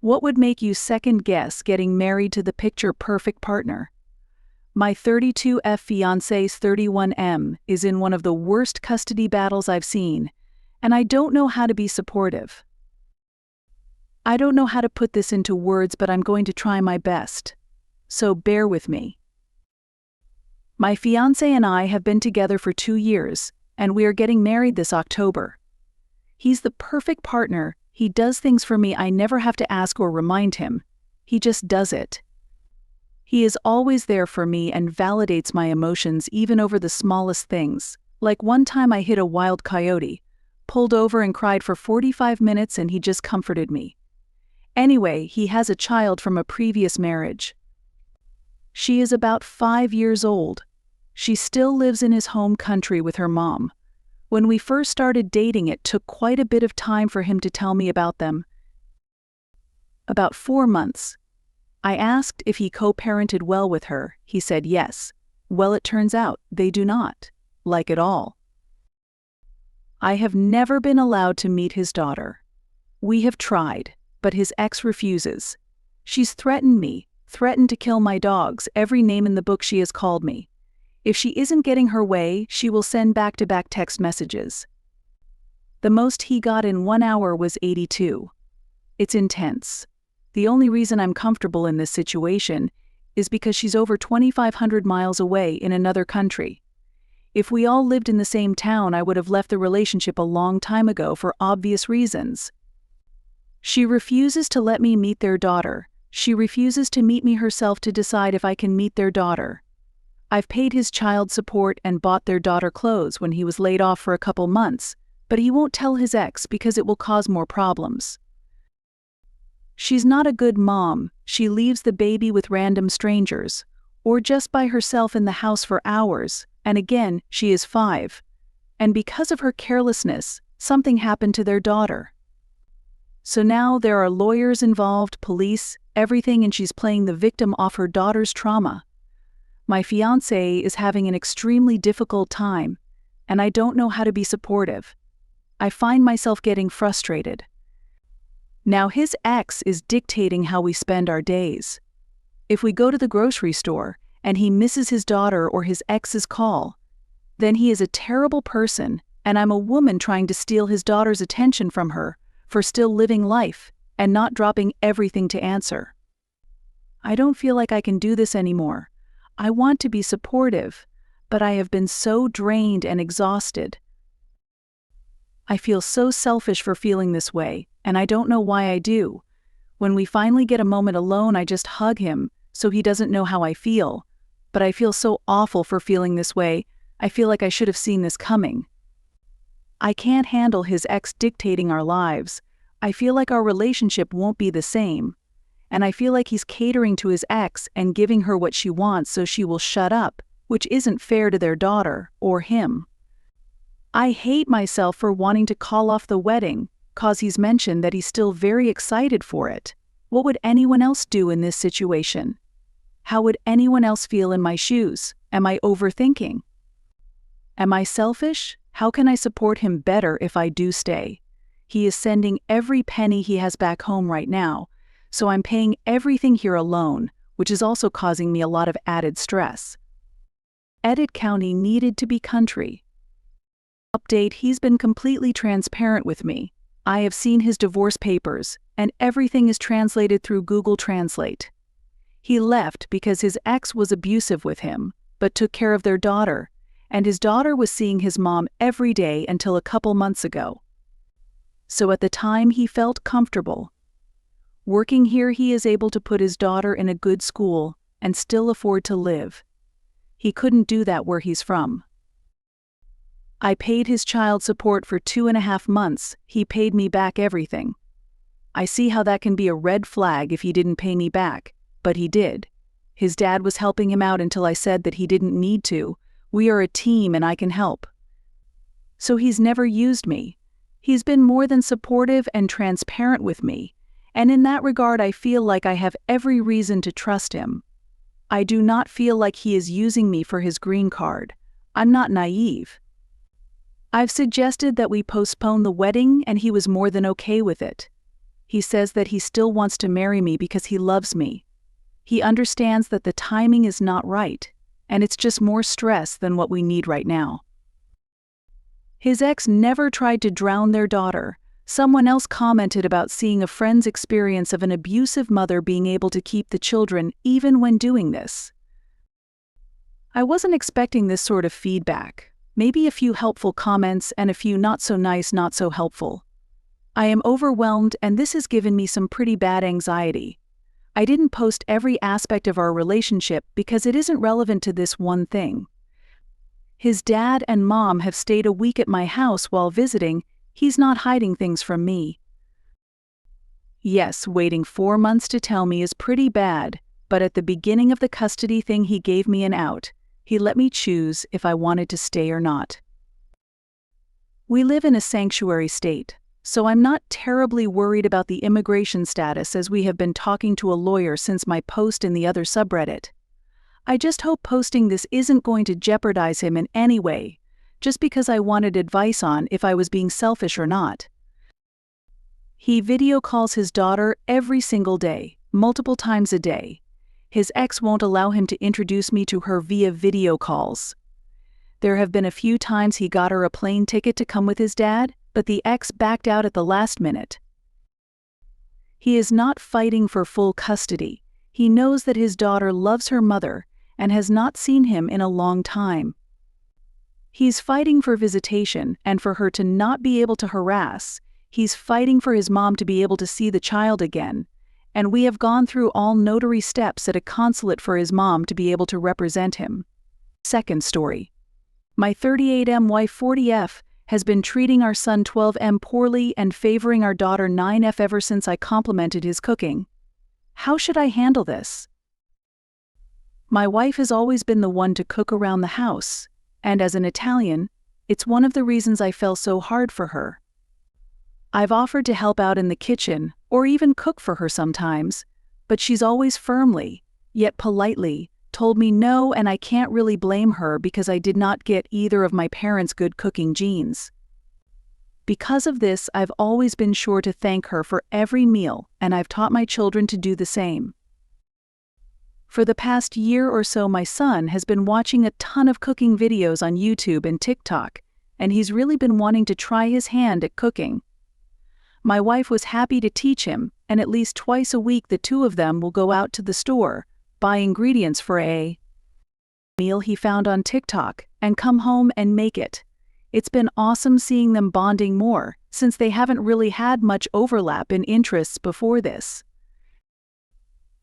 What would make you second-guess getting married to the picture-perfect partner? My 32F fiancé's 31M is in one of the worst custody battles I've seen, and I don't know how to be supportive. I don't know how to put this into words, but I'm going to try my best. So bear with me. My fiancé and I have been together for 2 years, and we are getting married this October. He's the perfect partner. He does things for me I never have to ask or remind him. He just does it. He is always there for me and validates my emotions even over the smallest things. Like one time I hit a wild coyote, pulled over and cried for 45 minutes, and he just comforted me. Anyway, he has a child from a previous marriage. She is about 5 years old. She still lives in his home country with her mom. When we first started dating, it took quite a bit of time for him to tell me about them. About 4 months. I asked if he co-parented well with her. He said yes. Well, it turns out they do not, like at all. I have never been allowed to meet his daughter. We have tried, but his ex refuses. She's threatened me, threatened to kill my dogs, every name in the book she has called me. If she isn't getting her way, she will send back-to-back text messages. The most he got in 1 hour was 82. It's intense. The only reason I'm comfortable in this situation is because she's over 2,500 miles away in another country. If we all lived in the same town, I would have left the relationship a long time ago for obvious reasons. She refuses to let me meet their daughter. She refuses to meet me herself to decide if I can meet their daughter. I've paid his child support and bought their daughter clothes when he was laid off for a couple months, but he won't tell his ex because it will cause more problems. She's not a good mom. She leaves the baby with random strangers, or just by herself in the house for hours, and again, she is 5. And because of her carelessness, something happened to their daughter. So now there are lawyers involved, police, everything, and she's playing the victim off her daughter's trauma. My fiancé is having an extremely difficult time, and I don't know how to be supportive. I find myself getting frustrated. Now his ex is dictating how we spend our days. If we go to the grocery store and he misses his daughter or his ex's call, then he is a terrible person, and I'm a woman trying to steal his daughter's attention from her for still living life and not dropping everything to answer. I don't feel like I can do this anymore. I want to be supportive, but I have been so drained and exhausted. I feel so selfish for feeling this way, and I don't know why I do. When we finally get a moment alone, I just hug him, so he doesn't know how I feel. But I feel so awful for feeling this way. I feel like I should have seen this coming. I can't handle his ex dictating our lives. I feel like our relationship won't be the same. And I feel like he's catering to his ex and giving her what she wants so she will shut up, which isn't fair to their daughter or him. I hate myself for wanting to call off the wedding, cause he's mentioned that he's still very excited for it. What would anyone else do in this situation? How would anyone else feel in my shoes? Am I overthinking? Am I selfish? How can I support him better if I do stay? He is sending every penny he has back home right now, so I'm paying everything here alone, which is also causing me a lot of added stress. Edit County needed to be country. Update: he's been completely transparent with me. I have seen his divorce papers, and everything is translated through Google Translate. He left because his ex was abusive with him, but took care of their daughter, and his daughter was seeing his mom every day until a couple months ago. So at the time he felt comfortable. Working here, he is able to put his daughter in a good school and still afford to live. He couldn't do that where he's from. I paid his child support for 2.5 months. He paid me back everything. I see how that can be a red flag if he didn't pay me back, but he did. His dad was helping him out until I said that he didn't need to. We are a team and I can help. So he's never used me. He's been more than supportive and transparent with me. And in that regard, I feel like I have every reason to trust him. I do not feel like he is using me for his green card. I'm not naive. I've suggested that we postpone the wedding, and he was more than okay with it. He says that he still wants to marry me because he loves me. He understands that the timing is not right, and it's just more stress than what we need right now. His ex never tried to drown their daughter. Someone else commented about seeing a friend's experience of an abusive mother being able to keep the children even when doing this. I wasn't expecting this sort of feedback. Maybe a few helpful comments and a few not so nice, not so helpful. I am overwhelmed, and this has given me some pretty bad anxiety. I didn't post every aspect of our relationship because it isn't relevant to this one thing. His dad and mom have stayed a week at my house while visiting. He's not hiding things from me. Yes, waiting 4 months to tell me is pretty bad, but at the beginning of the custody thing he gave me an out. He let me choose if I wanted to stay or not. We live in a sanctuary state, so I'm not terribly worried about the immigration status, as we have been talking to a lawyer since my post in the other subreddit. I just hope posting this isn't going to jeopardize him in any way, just because I wanted advice on if I was being selfish or not. He video calls his daughter every single day, multiple times a day. His ex won't allow him to introduce me to her via video calls. There have been a few times he got her a plane ticket to come with his dad, but the ex backed out at the last minute. He is not fighting for full custody. He knows that his daughter loves her mother and has not seen him in a long time. He's fighting for visitation and for her to not be able to harass. He's fighting for his mom to be able to see the child again. And we have gone through all notary steps at a consulate for his mom to be able to represent him. Second story. My 38M wife 40F has been treating our son 12M poorly and favoring our daughter 9F ever since I complimented his cooking. How should I handle this? My wife has always been the one to cook around the house, and as an Italian, it's one of the reasons I fell so hard for her. I've offered to help out in the kitchen, or even cook for her sometimes, but she's always firmly, yet politely, told me no, and I can't really blame her because I did not get either of my parents' good cooking genes. Because of this, I've always been sure to thank her for every meal, and I've taught my children to do the same. For the past year or so, my son has been watching a ton of cooking videos on YouTube and TikTok, and he's really been wanting to try his hand at cooking. My wife was happy to teach him, and at least twice a week the two of them will go out to the store, buy ingredients for a meal he found on TikTok, and come home and make it. It's been awesome seeing them bonding more, since they haven't really had much overlap in interests before this.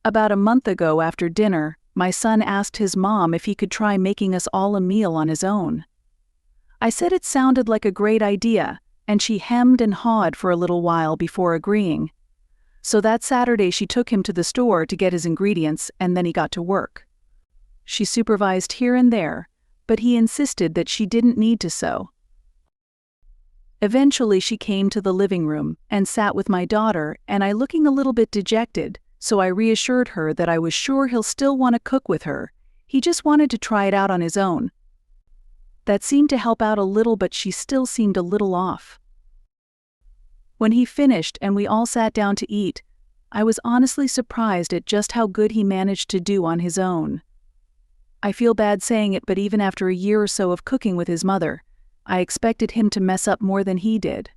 About a month ago after dinner, my son asked his mom if he could try making us all a meal on his own. I said it sounded like a great idea, and she hemmed and hawed for a little while before agreeing. So that Saturday she took him to the store to get his ingredients, and then he got to work. She supervised here and there, but he insisted that she didn't need to sew. Eventually she came to the living room and sat with my daughter, and I looking a little bit dejected, so I reassured her that I was sure he'll still want to cook with her. He just wanted to try it out on his own. That seemed to help out a little, but she still seemed a little off. When he finished and we all sat down to eat, I was honestly surprised at just how good he managed to do on his own. I feel bad saying it, but even after a year or so of cooking with his mother, I expected him to mess up more than he did.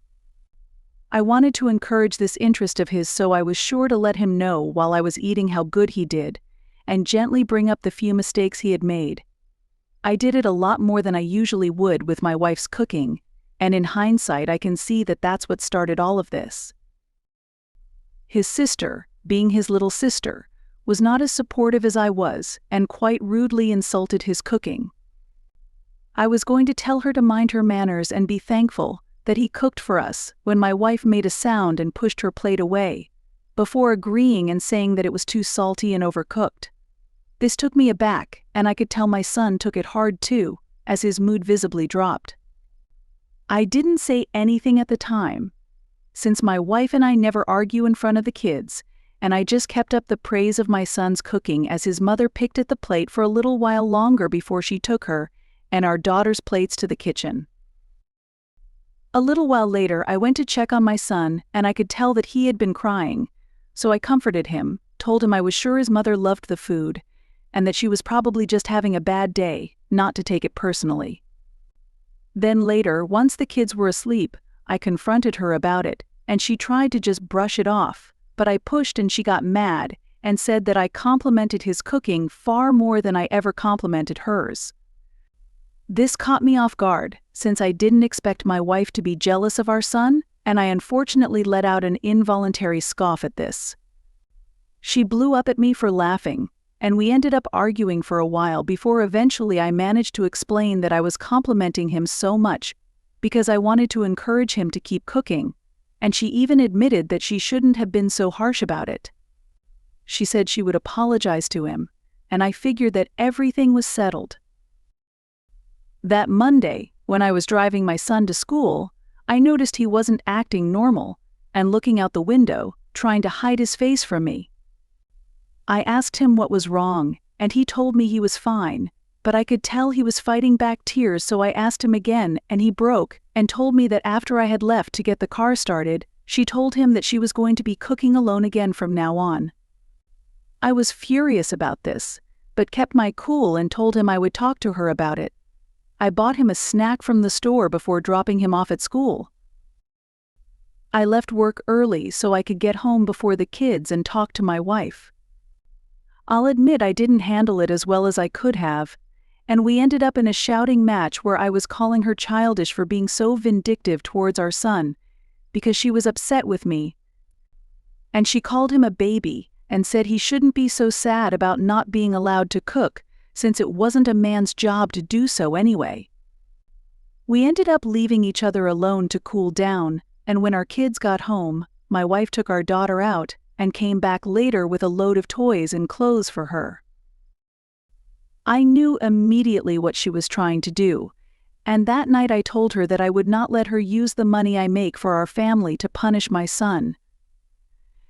I wanted to encourage this interest of his, so I was sure to let him know while I was eating how good he did, and gently bring up the few mistakes he had made. I did it a lot more than I usually would with my wife's cooking, and in hindsight I can see that that's what started all of this. His sister, being his little sister, was not as supportive as I was, and quite rudely insulted his cooking. I was going to tell her to mind her manners and be thankful that he cooked for us when my wife made a sound and pushed her plate away, before agreeing and saying that it was too salty and overcooked. This took me aback, and I could tell my son took it hard too, as his mood visibly dropped. I didn't say anything at the time, since my wife and I never argue in front of the kids, and I just kept up the praise of my son's cooking as his mother picked at the plate for a little while longer before she took her and our daughter's plates to the kitchen. A little while later, I went to check on my son, and I could tell that he had been crying. So I comforted him, told him I was sure his mother loved the food, and that she was probably just having a bad day, not to take it personally. Then later, once the kids were asleep, I confronted her about it, and she tried to just brush it off, but I pushed and she got mad and said that I complimented his cooking far more than I ever complimented hers. This caught me off guard, since I didn't expect my wife to be jealous of our son, and I unfortunately let out an involuntary scoff at this. She blew up at me for laughing, and we ended up arguing for a while before eventually I managed to explain that I was complimenting him so much because I wanted to encourage him to keep cooking, and she even admitted that she shouldn't have been so harsh about it. She said she would apologize to him, and I figured that everything was settled. That Monday, when I was driving my son to school, I noticed he wasn't acting normal and looking out the window, trying to hide his face from me. I asked him what was wrong, and he told me he was fine, but I could tell he was fighting back tears, so I asked him again, and he broke and told me that after I had left to get the car started, she told him that she was going to be cooking alone again from now on. I was furious about this, but kept my cool and told him I would talk to her about it. I bought him a snack from the store before dropping him off at school. I left work early so I could get home before the kids and talk to my wife. I'll admit I didn't handle it as well as I could have, and we ended up in a shouting match where I was calling her childish for being so vindictive towards our son, because she was upset with me. And she called him a baby and said he shouldn't be so sad about not being allowed to cook, since it wasn't a man's job to do so anyway. We ended up leaving each other alone to cool down, and when our kids got home, my wife took our daughter out and came back later with a load of toys and clothes for her. I knew immediately what she was trying to do, and that night I told her that I would not let her use the money I make for our family to punish my son.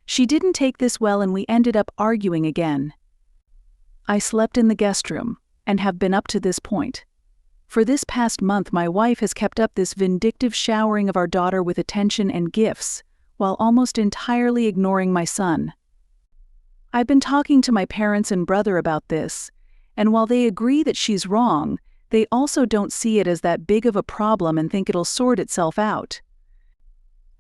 She didn't take this well, and we ended up arguing again. I slept in the guest room, and have been up to this point. For this past month, my wife has kept up this vindictive showering of our daughter with attention and gifts, while almost entirely ignoring my son. I've been talking to my parents and brother about this, and while they agree that she's wrong, they also don't see it as that big of a problem and think it'll sort itself out.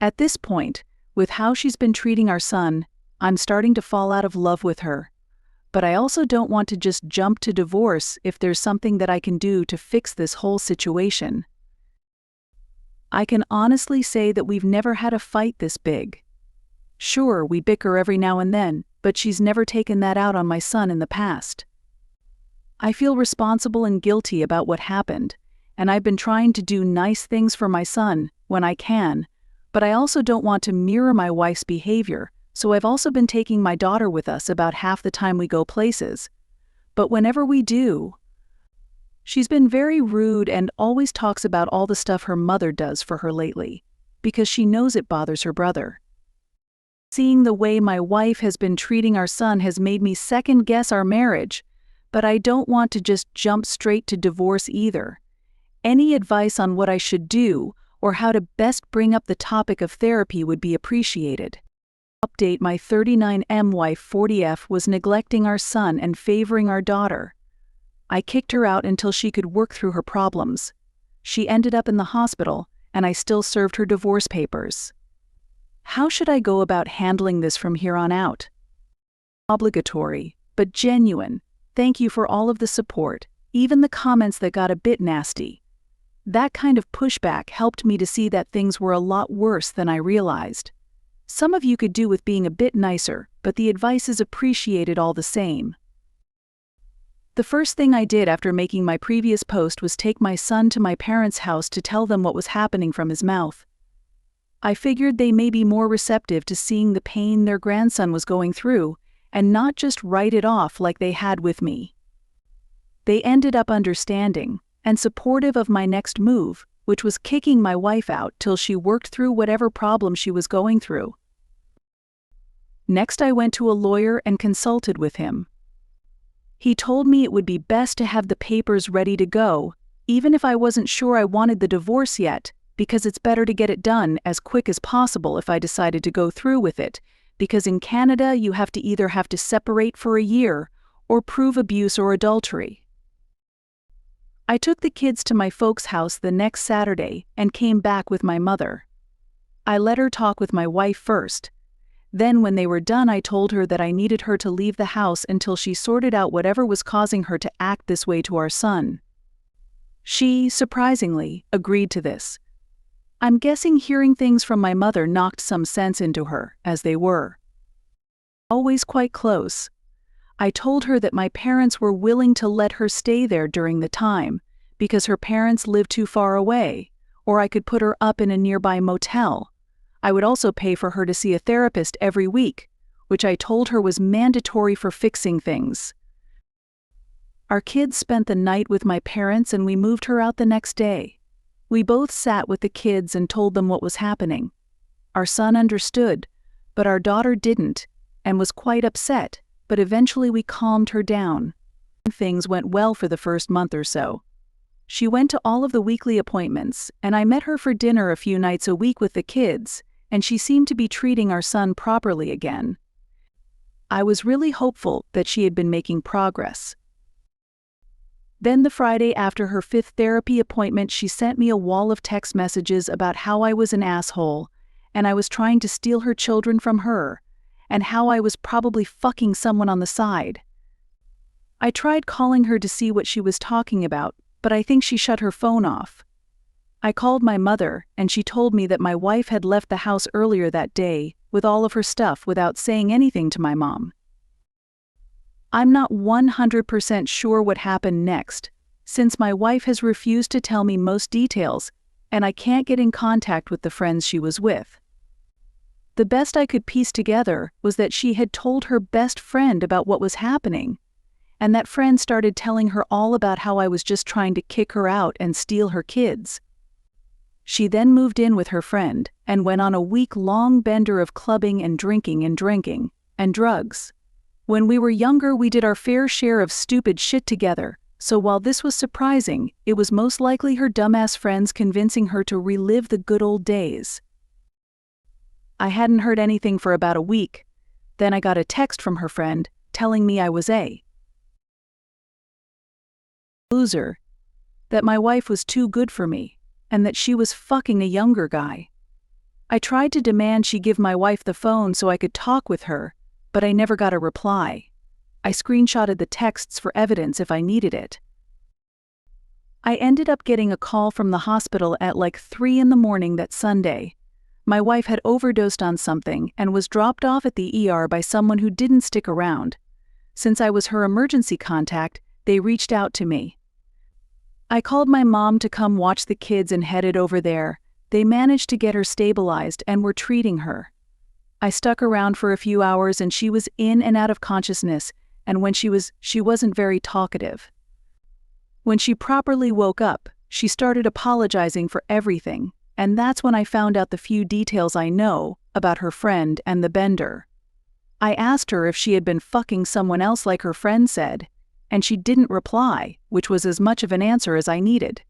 At this point, with how she's been treating our son, I'm starting to fall out of love with her. But I also don't want to just jump to divorce if there's something that I can do to fix this whole situation. I can honestly say that we've never had a fight this big. Sure, we bicker every now and then, but she's never taken that out on my son in the past. I feel responsible and guilty about what happened, and I've been trying to do nice things for my son when I can, but I also don't want to mirror my wife's behavior. So I've also been taking my daughter with us about half the time we go places. But whenever we do, she's been very rude and always talks about all the stuff her mother does for her lately, because she knows it bothers her brother. Seeing the way my wife has been treating our son has made me second-guess our marriage, but I don't want to just jump straight to divorce either. Any advice on what I should do or how to best bring up the topic of therapy would be appreciated. Update: my 39M wife 40F was neglecting our son and favoring our daughter. I kicked her out until she could work through her problems. She ended up in the hospital, and I still served her divorce papers. How should I go about handling this from here on out? Obligatory, but genuine. Thank you for all of the support, even the comments that got a bit nasty. That kind of pushback helped me to see that things were a lot worse than I realized. Some of you could do with being a bit nicer, but the advice is appreciated all the same. The first thing I did after making my previous post was take my son to my parents' house to tell them what was happening from his mouth. I figured they may be more receptive to seeing the pain their grandson was going through, and not just write it off like they had with me. They ended up understanding and supportive of my next move, which was kicking my wife out till she worked through whatever problem she was going through. Next, I went to a lawyer and consulted with him. He told me it would be best to have the papers ready to go, even if I wasn't sure I wanted the divorce yet, because it's better to get it done as quick as possible if I decided to go through with it, because in Canada you have to either separate for a year or prove abuse or adultery. I took the kids to my folks' house the next Saturday and came back with my mother. I let her talk with my wife first. Then when they were done, I told her that I needed her to leave the house until she sorted out whatever was causing her to act this way to our son. She, surprisingly, agreed to this. I'm guessing hearing things from my mother knocked some sense into her, as they were always quite close. I told her that my parents were willing to let her stay there during the time, because her parents lived too far away, or I could put her up in a nearby motel. I would also pay for her to see a therapist every week, which I told her was mandatory for fixing things. Our kids spent the night with my parents and we moved her out the next day. We both sat with the kids and told them what was happening. Our son understood, but our daughter didn't, and was quite upset, but eventually we calmed her down. Things went well for the first month or so. She went to all of the weekly appointments, and I met her for dinner a few nights a week with the kids, and she seemed to be treating our son properly again. I was really hopeful that she had been making progress. Then the Friday after her 5th therapy appointment, she sent me a wall of text messages about how I was an asshole, and I was trying to steal her children from her, and how I was probably fucking someone on the side. I tried calling her to see what she was talking about, but I think she shut her phone off. I called my mother, and she told me that my wife had left the house earlier that day with all of her stuff without saying anything to my mom. I'm not 100% sure what happened next, since my wife has refused to tell me most details, and I can't get in contact with the friends she was with. The best I could piece together was that she had told her best friend about what was happening, and that friend started telling her all about how I was just trying to kick her out and steal her kids. She then moved in with her friend and went on a week-long bender of clubbing and drinking and drugs. When we were younger, we did our fair share of stupid shit together, so while this was surprising, it was most likely her dumbass friends convincing her to relive the good old days. I hadn't heard anything for about a week. Then I got a text from her friend telling me I was a loser, that my wife was too good for me, and that she was fucking a younger guy. I tried to demand she give my wife the phone so I could talk with her, but I never got a reply. I screenshotted the texts for evidence if I needed it. I ended up getting a call from the hospital at like 3 a.m. that Sunday. My wife had overdosed on something and was dropped off at the ER by someone who didn't stick around. Since I was her emergency contact, they reached out to me. I called my mom to come watch the kids and headed over there. They managed to get her stabilized and were treating her. I stuck around for a few hours and she was in and out of consciousness, and when she wasn't very talkative. When she properly woke up, she started apologizing for everything, and that's when I found out the few details I know about her friend and the bender. I asked her if she had been fucking someone else like her friend said, and she didn't reply, which was as much of an answer as I needed.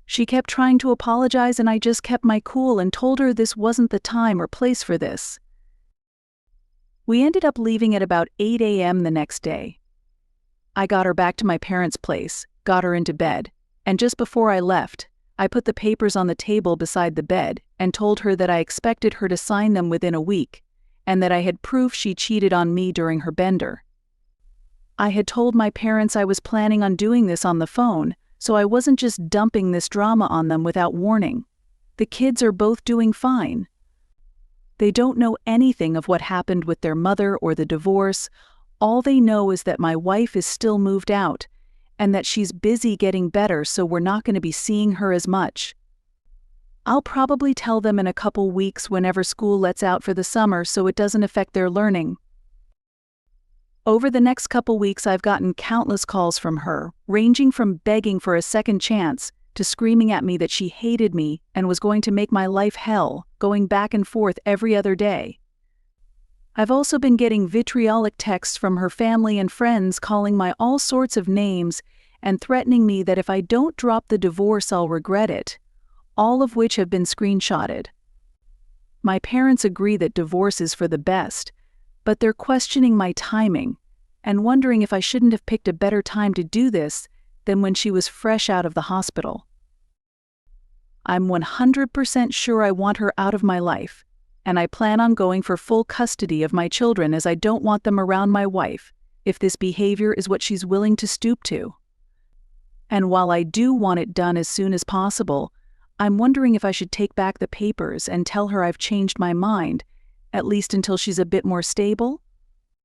She kept trying to apologize and I just kept my cool and told her this wasn't the time or place for this. We ended up leaving at about 8 a.m. the next day. I got her back to my parents' place, got her into bed, and just before I left, I put the papers on the table beside the bed and told her that I expected her to sign them within a week, and that I had proof she cheated on me during her bender. I had told my parents I was planning on doing this on the phone, so I wasn't just dumping this drama on them without warning. The kids are both doing fine. They don't know anything of what happened with their mother or the divorce. All they know is that my wife is still moved out, and that she's busy getting better, so we're not going to be seeing her as much. I'll probably tell them in a couple weeks whenever school lets out for the summer so it doesn't affect their learning. Over the next couple weeks I've gotten countless calls from her, ranging from begging for a second chance to screaming at me that she hated me and was going to make my life hell, going back and forth every other day. I've also been getting vitriolic texts from her family and friends calling my all sorts of names and threatening me that if I don't drop the divorce I'll regret it, all of which have been screenshotted. My parents agree that divorce is for the best, but they're questioning my timing and wondering if I shouldn't have picked a better time to do this than when she was fresh out of the hospital. I'm 100% sure I want her out of my life, and I plan on going for full custody of my children as I don't want them around my wife if this behavior is what she's willing to stoop to. And while I do want it done as soon as possible, I'm wondering if I should take back the papers and tell her I've changed my mind, at least until she's a bit more stable.